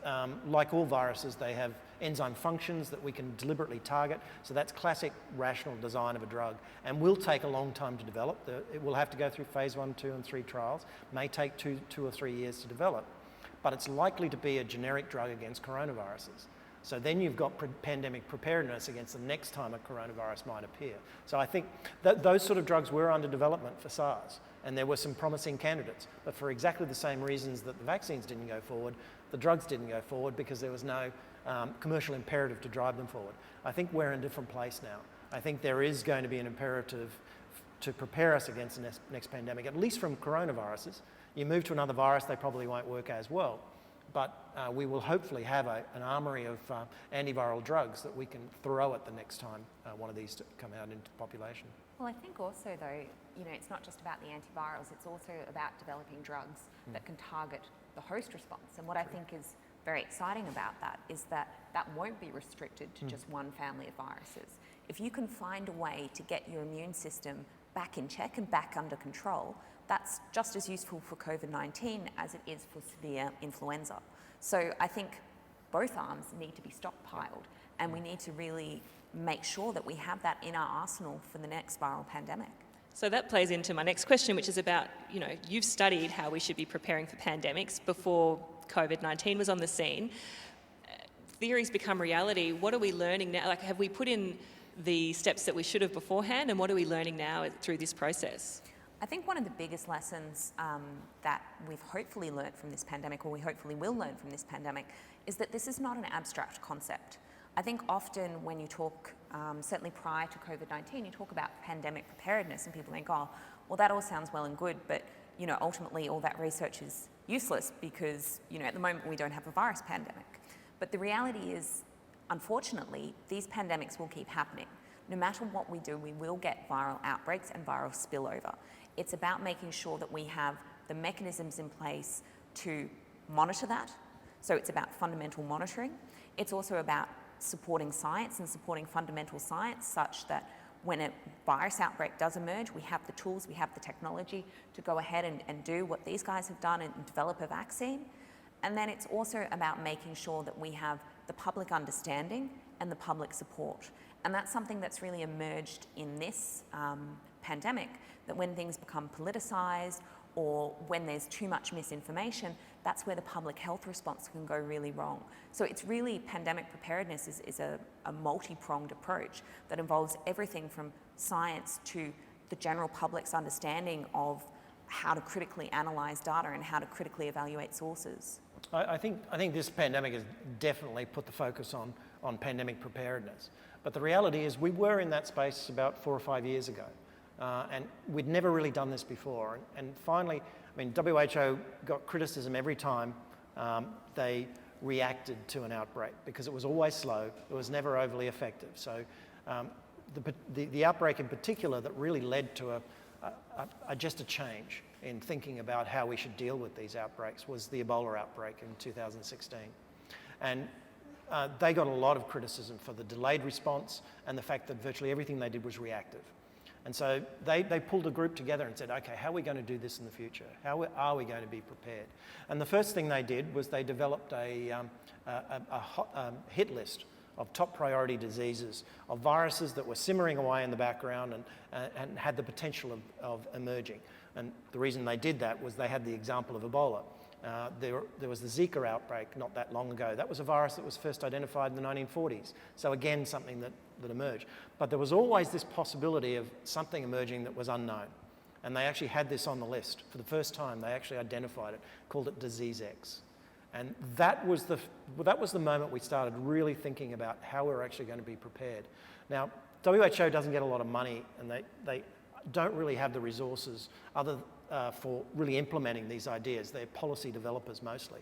like all viruses, they have enzyme functions that we can deliberately target. So that's classic rational design of a drug, and will take a long time to develop. It will have to go through phase 1, 2 and 3 trials. May take two or 3 years to develop, but it's likely to be a generic drug against coronaviruses. So then you've got pandemic preparedness against the next time a coronavirus might appear. So I think that those sort of drugs were under development for SARS, and there were some promising candidates. But for exactly the same reasons that the vaccines didn't go forward, the drugs didn't go forward, because there was no commercial imperative to drive them forward. I think we're in a different place now. I think there is going to be an imperative to prepare us against the next pandemic, at least from coronaviruses. You move to another virus, they probably won't work as well. But we will hopefully have an armory of antiviral drugs that we can throw at the next time one of these to come out into the population. Well, I think also, though, it's not just about the antivirals, it's also about developing drugs that can target the host response. And what I think is very exciting about that is that won't be restricted to just one family of viruses. If you can find a way to get your immune system back in check and back under control, that's just as useful for COVID-19 as it is for severe influenza. So I think both arms need to be stockpiled, and we need to really make sure that we have that in our arsenal for the next viral pandemic. So that plays into my next question, which is about, you've studied how we should be preparing for pandemics before COVID-19 was on the scene. Theories become reality. What are we learning now? Like, have we put in the steps that we should have beforehand, and what are we learning now through this process? I think one of the biggest lessons that we've hopefully learned from this pandemic, or we hopefully will learn from this pandemic, is that this is not an abstract concept. I think often when you talk, certainly prior to COVID-19, you talk about pandemic preparedness, and people think, oh, well, that all sounds well and good, but ultimately all that research is useless because at the moment we don't have a virus pandemic. But the reality is, unfortunately, these pandemics will keep happening. No matter what we do, we will get viral outbreaks and viral spillover. It's about making sure that we have the mechanisms in place to monitor that, So it's about fundamental monitoring. It's also about supporting science and supporting fundamental science such that when a virus outbreak does emerge, we have the tools, we have the technology to go ahead and do what these guys have done and develop a vaccine. And then it's also about making sure that we have the public understanding and the public support. And that's something that's really emerged in this pandemic, that when things become politicized or when there's too much misinformation, that's where the public health response can go really wrong. So it's really, pandemic preparedness is a multi-pronged approach that involves everything from science to the general public's understanding of how to critically analyse data and how to critically evaluate sources. I think this pandemic has definitely put the focus on pandemic preparedness. But the reality is we were in that space about 4 or 5 years ago. And we'd never really done this before. And finally, I mean, WHO got criticism every time they reacted to an outbreak because it was always slow, it was never overly effective. So the outbreak in particular that really led to just a change in thinking about how we should deal with these outbreaks was the Ebola outbreak in 2016. And they got a lot of criticism for the delayed response and the fact that virtually everything they did was reactive. And so they pulled a group together and said, okay, how are we going to do this in the future? How are we going to be prepared? And the first thing they did was they developed a hit list of top priority diseases, of viruses that were simmering away in the background and had the potential of emerging. And the reason they did that was they had the example of Ebola. There was the Zika outbreak not that long ago. That was a virus that was first identified in the 1940s. So again, something that emerged. But there was always this possibility of something emerging that was unknown. And they actually had this on the list. For the first time, they actually identified it, called it Disease X. And that was the moment we started really thinking about how we're actually going to be prepared. Now, WHO doesn't get a lot of money, and they don't really have the resources for really implementing these ideas. They're policy developers mostly.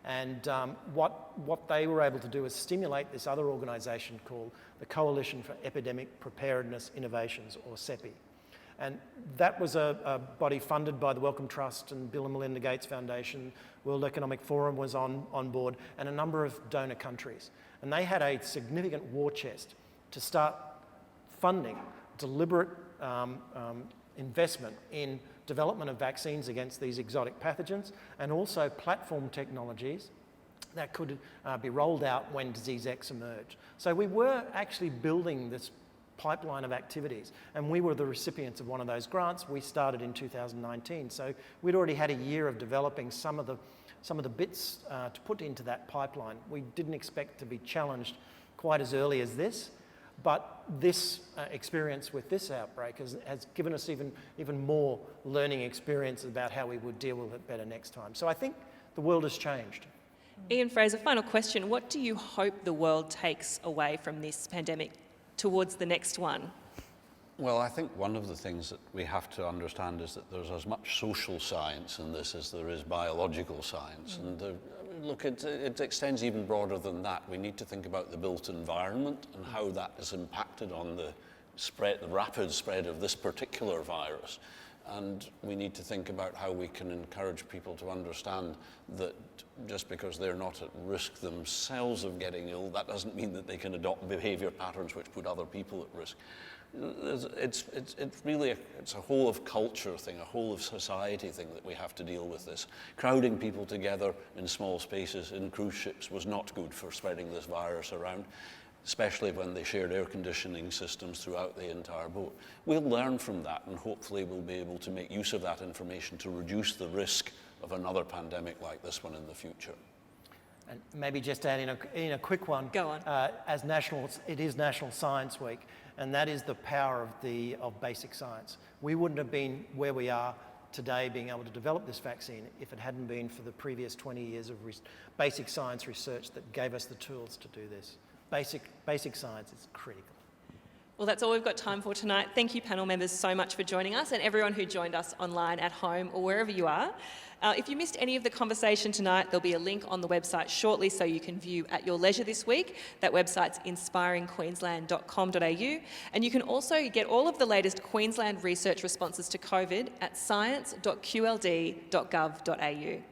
And what they were able to do is stimulate this other organisation called the Coalition for Epidemic Preparedness Innovations, or CEPI. And that was a body funded by the Wellcome Trust and Bill and Melinda Gates Foundation. World Economic Forum was on board, and a number of donor countries. And they had a significant war chest to start funding deliberate investment in development of vaccines against these exotic pathogens, and also platform technologies that could be rolled out when Disease X emerged. So we were actually building this pipeline of activities, and we were the recipients of one of those grants. We started in 2019, so we'd already had a year of developing some of the bits to put into that pipeline. We didn't expect to be challenged quite as early as this, but this experience with this outbreak has given us even more learning experience about how we would deal with it better next time. So I think the world has changed. Ian Fraser, final question. What do you hope the world takes away from this pandemic towards the next one? Well, I think one of the things that we have to understand is that there's as much social science in this as there is biological science. And look, it extends even broader than that. We need to think about the built environment and how that is impacted on the rapid spread of this particular virus. And we need to think about how we can encourage people to understand that just because they're not at risk themselves of getting ill, that doesn't mean that they can adopt behavior patterns which put other people at risk. It's really a whole of culture thing, a whole of society thing that we have to deal with this. Crowding people together in small spaces in cruise ships was not good for spreading this virus around, especially when they shared air conditioning systems throughout the entire boat. We'll learn from that, and hopefully we'll be able to make use of that information to reduce the risk of another pandemic like this one in the future. And maybe just add in a quick one. Go on. It is National Science Week, and that is the power of basic science. We wouldn't have been where we are today being able to develop this vaccine if it hadn't been for the previous 20 years of basic science research that gave us the tools to do this. Basic science is critical. Well, that's all we've got time for tonight. Thank you, panel members, so much for joining us, and everyone who joined us online, at home, or wherever you are. If you missed any of the conversation tonight, there'll be a link on the website shortly so you can view at your leisure this week. That website's inspiringqueensland.com.au, and you can also get all of the latest Queensland research responses to COVID at science.qld.gov.au.